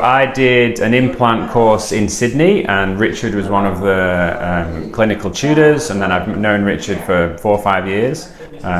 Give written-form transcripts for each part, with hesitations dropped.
I did an implant course in Sydney, and Richard was one of the clinical tutors, and then I've known Richard for 4 or 5 years.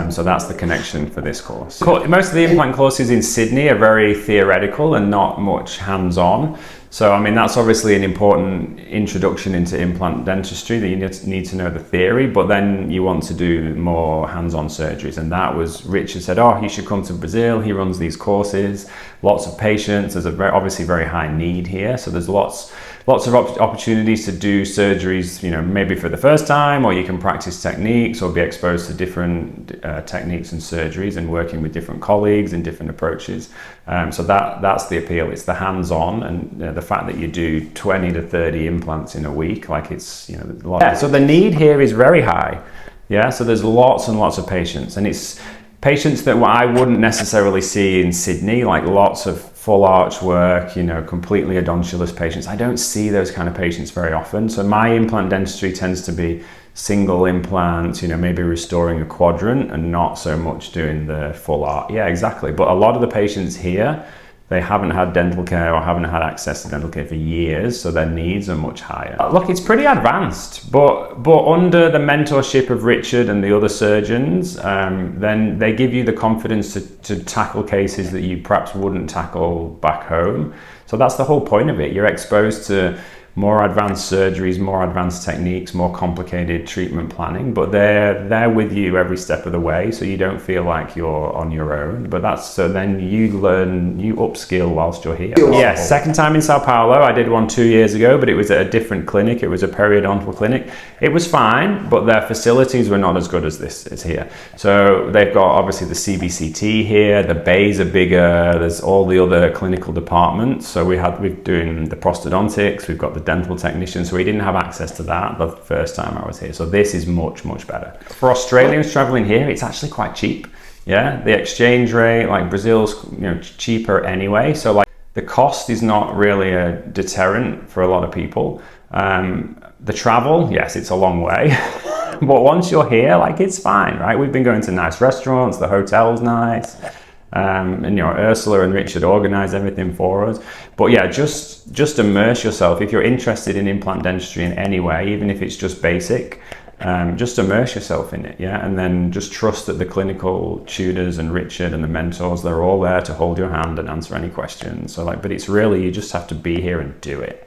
So that's the connection for this course. Most of the implant courses in Sydney are very theoretical and not much hands-on. So, I mean, that's obviously an important introduction into implant dentistry, that you need to know the theory, but then you want to do more hands-on surgeries. And that was, Richard said, oh, you should come to Brazil. He runs these courses, lots of patients. There's obviously very high need here. So there's lots of opportunities to do surgeries, you know, maybe for the first time, or you can practice techniques or be exposed to different techniques and surgeries and working with different colleagues and different approaches. So that's the appeal. It's the hands-on, and the fact that you do 20 to 30 implants in a week, like it's, you know, a lot. Yeah, so the need here is very high. Yeah, so there's lots and lots of patients, and it's patients that I wouldn't necessarily see in Sydney, like lots of full arch work, you know, completely odontoulous patients. I don't see those kind of patients very often. So my implant dentistry tends to be single implants, you know, maybe restoring a quadrant and not so much doing the full arch. Yeah, exactly. But a lot of the patients here, they haven't had dental care or haven't had access to dental care for years, so their needs are much higher. Look, it's pretty advanced, but under the mentorship of Richard and the other surgeons, then they give you the confidence to tackle cases that you perhaps wouldn't tackle back home. So that's the whole point of it. You're exposed to more advanced surgeries, more advanced techniques, more complicated treatment planning, but they're with you every step of the way, so you don't feel like you're on your own. But so then you upskill whilst you're here. Yes, second time in Sao Paulo. I did one 2 years ago, but it was at a different clinic. It was a periodontal clinic. It was fine, but their facilities were not as good as this is here. So they've got obviously the CBCT here, the bays are bigger, there's all the other clinical departments. So we're doing the prosthodontics, we've got the dental technician, so we didn't have access to that the first time I was here. So this is much, much better. For Australians traveling here, it's actually quite cheap. Yeah, the exchange rate, like Brazil's, you know, cheaper anyway. So like the cost is not really a deterrent for a lot of people. The travel, yes, it's a long way, but once you're here, like it's fine, right? We've been going to nice restaurants, the hotel's nice. And you know, Ursula and Richard organize everything for us. But yeah, just immerse yourself. If you're interested in implant dentistry in any way, even if it's just basic, just immerse yourself in it, yeah? And then just trust that the clinical tutors and Richard and the mentors, they're all there to hold your hand and answer any questions. So like, but it's really, you just have to be here and do it.